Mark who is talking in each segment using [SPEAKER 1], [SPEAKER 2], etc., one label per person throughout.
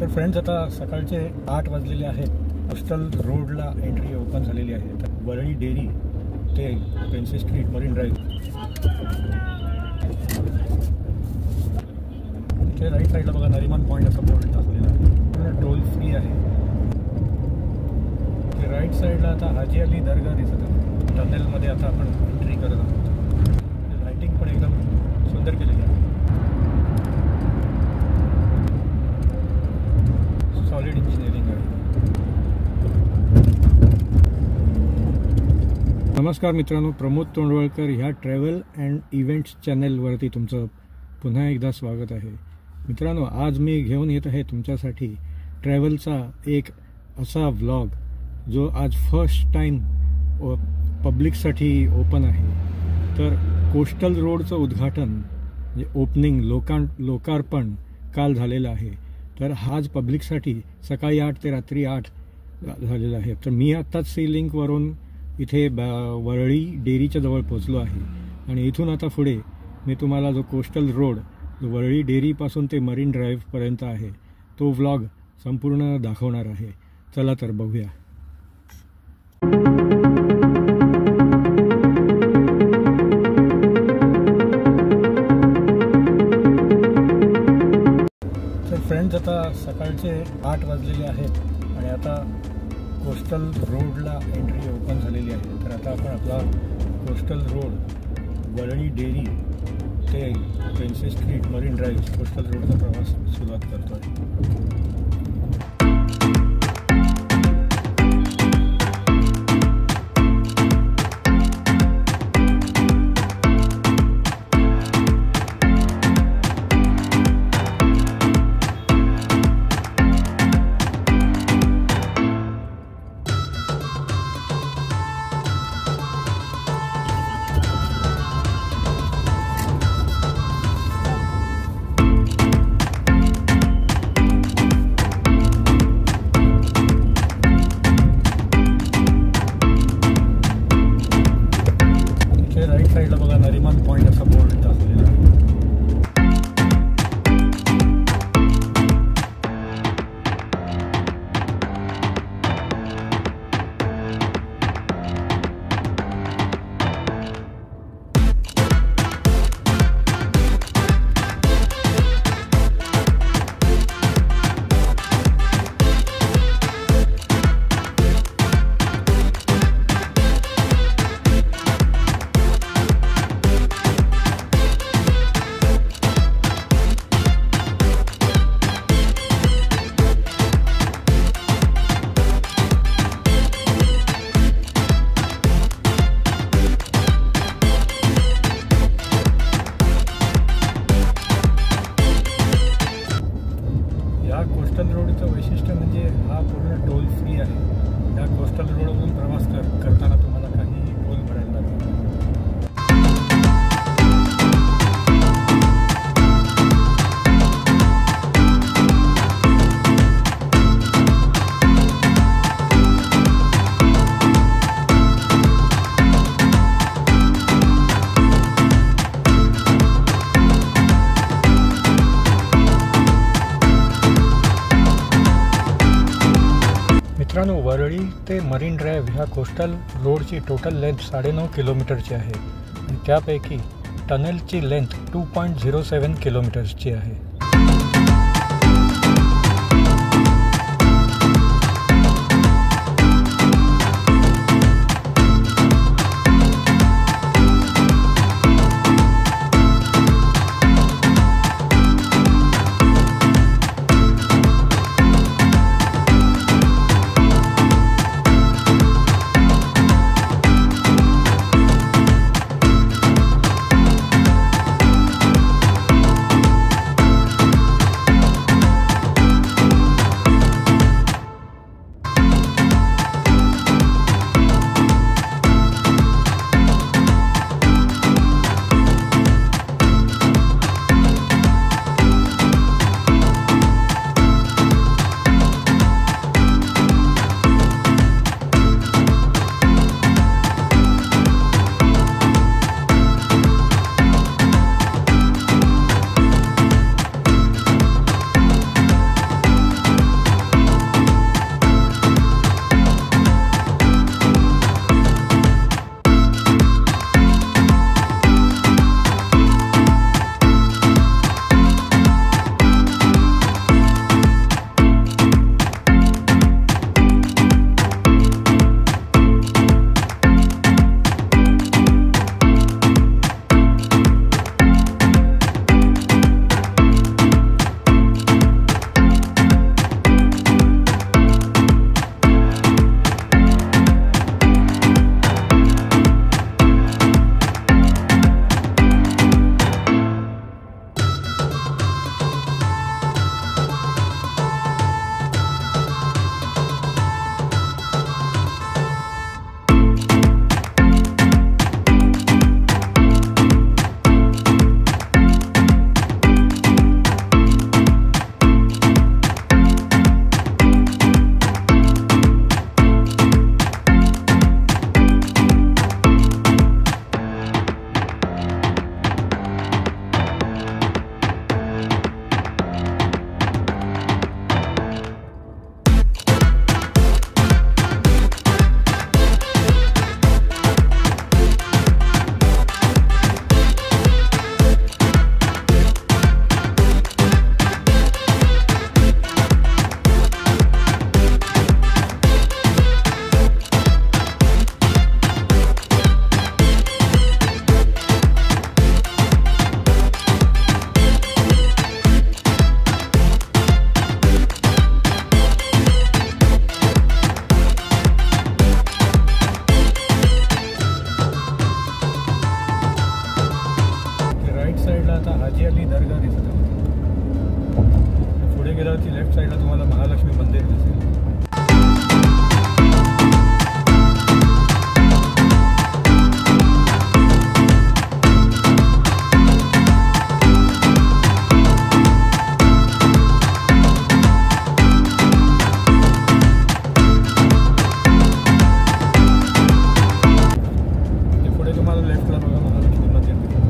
[SPEAKER 1] तर फ्रेंड्स, आता सकाळचे 8 वाजलेले आहेत. कोस्टल रोडला एंट्री ओपन झालेली आहे. तर वरळी डेअरी ते प्रिन्सेस स्ट्रीट मरीन ड्राईव्ह, इथे राईट साईडला बघा नरिमन पॉईंट असा बोर्ड दाखवलेला आहे. टोल फ्री आहे. ते राईट साईडला आता हाजी अली दर्गा दिसत आहे. टनेलमध्ये आता आपण एंट्री करत आहोत. लाईटिंग पण एकदम सुंदर केलेली आहे. सॉलिड इंजिनिअरिंग आहे. नमस्कार मित्रांनो, प्रमोद तोंडवळकर ह्या ट्रॅव्हल अँड इव्हेंट्स चॅनलवरती तुमचं पुन्हा एकदा स्वागत आहे. मित्रांनो, आज मी घेऊन येत आहे तुमच्यासाठी ट्रॅव्हलचा एक असा व्लॉग जो आज फर्स्ट टाईम पब्लिकसाठी ओपन आहे. तर कोस्टल रोडचं उद्घाटन म्हणजे ओपनिंग लोकार्पण काल झालेलं आहे. तर हाच पब्लिकसाठी सकाळी 8 ते रात्री 8 झालेला आहे. तर मी आत्ताच सी लिंकवरून इथे वरळी डेअरीच्या जवळ पोचलो आहे आणि इथून आता पुढे मी तुम्हाला जो कोस्टल रोड जो वरळी डेअरीपासून ते मरीन ड्राईव्हपर्यंत आहे तो व्लॉग संपूर्ण दाखवणार आहे. चला तर बघूया. तर फ्रेंड्स, आता सकाळचे 8 वाजलेले आहेत आणि आता कोस्टल रोडला एंट्री ओपन झालेली आहे. तर आता आपण आपला कोस्टल रोड वरळी डेअरी ते princess street marine drive coastal रोडचा प्रवास सुरुवात करतो आहे. राईट साईडला बघा नरिमन पॉईंट असा बोर्ड दाखवलेला आहे. या कोस्टल रोडचं वैशिष्ट्य म्हणजे हा पूर्ण टोल फ्री आहे. या कोस्टल रोडवरून प्रवास करताना तुम्हाला काही टोल भरायला लागेल. मित्रांनो, वरळी ते मरीन ड्राईव्ह ह्या कोस्टल रोडची टोटल लेंथ 9.5 किलोमीटरची आहे आणि त्यापैकी टनेलची लेंथ 2.07 किलोमीटर्सची आहे. तुम्हाला महालक्ष्मी मंदिर दिसेल. पुढे तुम्हाला लेफ्टला बघा महालक्ष्मी मंदिर दिसेल.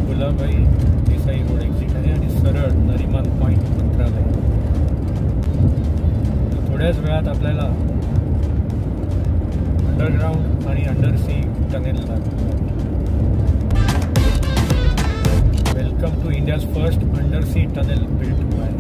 [SPEAKER 1] गुलाबाई देसाई रोड एक्झिट आहे आणि सरळ नरिमान पॉईंट मंत्रालय. थोड्याच वेळात आपल्याला अंडरग्राउंड आणि अंडरसी टनेल लागतो. Welcome to India's first undersea tunnel built by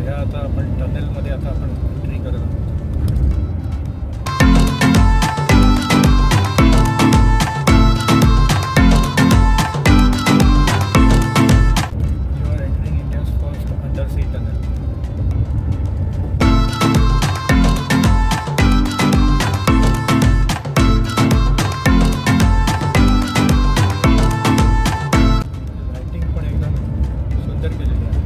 [SPEAKER 1] आता आपण टनेलमध्ये आता आपण एंट्री करत आहोत. You are entering India's first undersea tunnel. Lighting पण एकदम सुंदर केलेली आहे.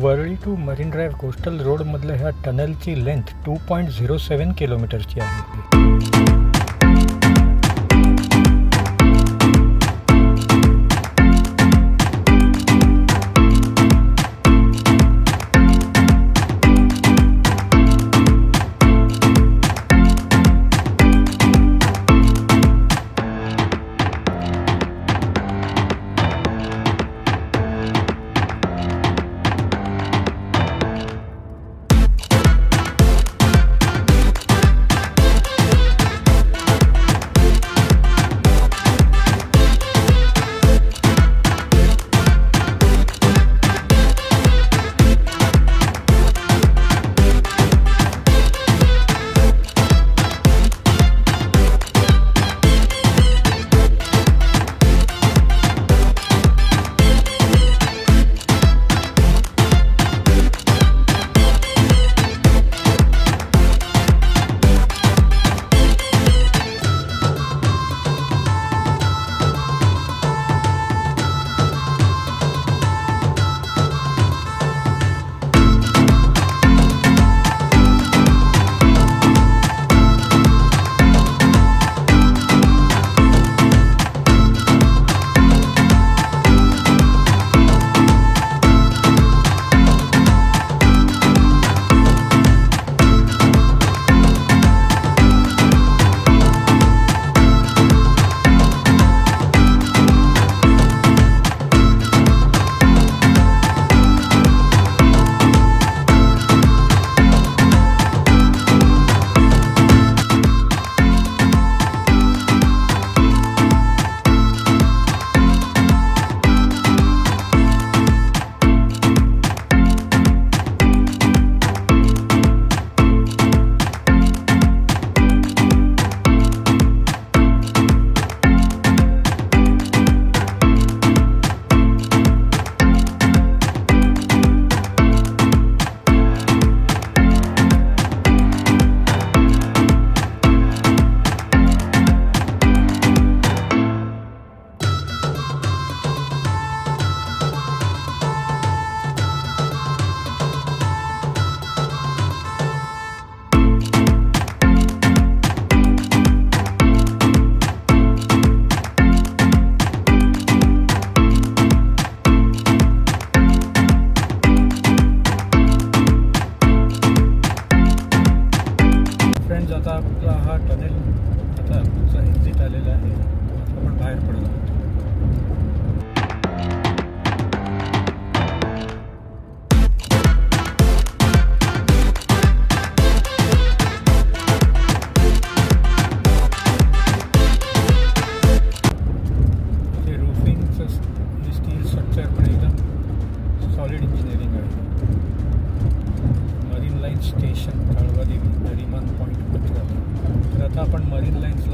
[SPEAKER 1] Worli to marine drive coastal रोडमधल्या ह्या टनेलची लेंथ 2.07 किलोमीटरची आहे.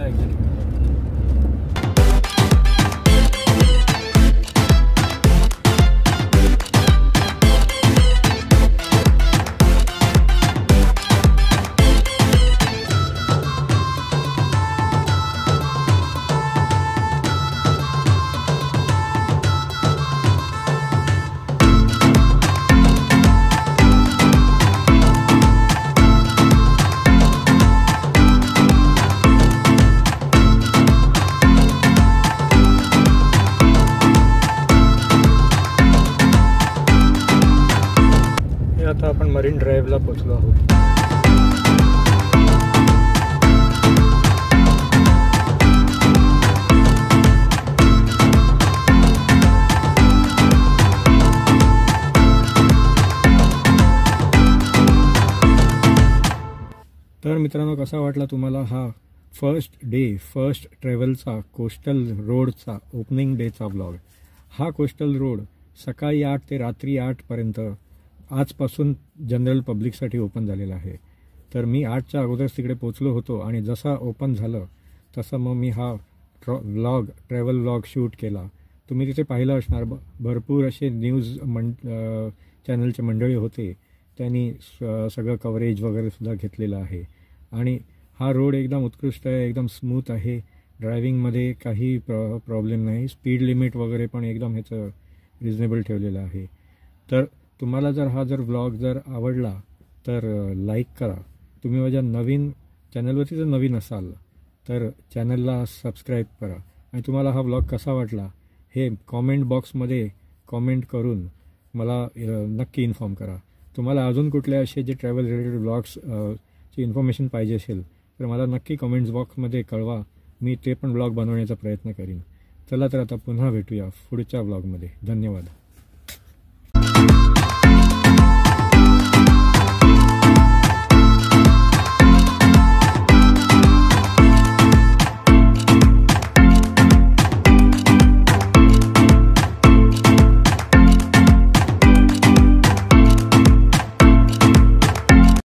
[SPEAKER 1] पुन्हा एक्झिट घेऊया. आता आपण मरीन ड्राईव्हला पोचलो आहोत. तर मित्रांनो, कसा वाटला तुम्हाला हा फर्स्ट ट्रॅव्हलचा कोस्टल रोडचा ओपनिंग डेचा ब्लॉग. हा कोस्टल रोड सकाळी 8 ते रात्री 8पर्यंत आजपासून जनरल पब्लिकसाठी ओपन झालेला आहे. तर मी 8च्या अगोदरच तिकडे पोचलो होतो आणि जसा ओपन झालं तसं मग मी हा ट्रॅव्हल व्लॉग शूट केला. तुम्ही तिथे पाहिलं असणार, भरपूर असे न्यूज चॅनलचे मंडळी होते, त्यांनी सगळं कव्हरेज वगैरे सुद्धा घेतलेलं आहे. आणि हा रोड एकदम उत्कृष्ट आहे, एकदम स्मूथ आहे, ड्रायव्हिंगमध्ये काही प्रॉब्लेम नाही. स्पीड लिमिट वगैरे पण एकदम ह्याचं रिजनेबल ठेवलेलं आहे. तर तुम्हाला जर व्लॉग जर आवडला तर लाईक करा. तुम्ही माझ्या चॅनलवरती जर नवीन असाल तर चॅनलला सबस्क्राईब करा. आणि तुम्हाला हा व्लॉग कसा वाटला हे कॉमेंट बॉक्समध्ये कॉमेंट करून मला नक्की इन्फॉर्म करा. तुम्हाला अजून कुठले असे जे ट्रॅव्हल रिलेटेड व्लॉग्सची इन्फॉर्मेशन पाहिजे असेल तर मला नक्की कॉमेंट्स बॉक्समध्ये कळवा. मी ते पण व्लॉग बनवण्याचा प्रयत्न करीन. चला तर आता पुन्हा भेटूया पुढच्या व्लॉगमध्ये. धन्यवाद.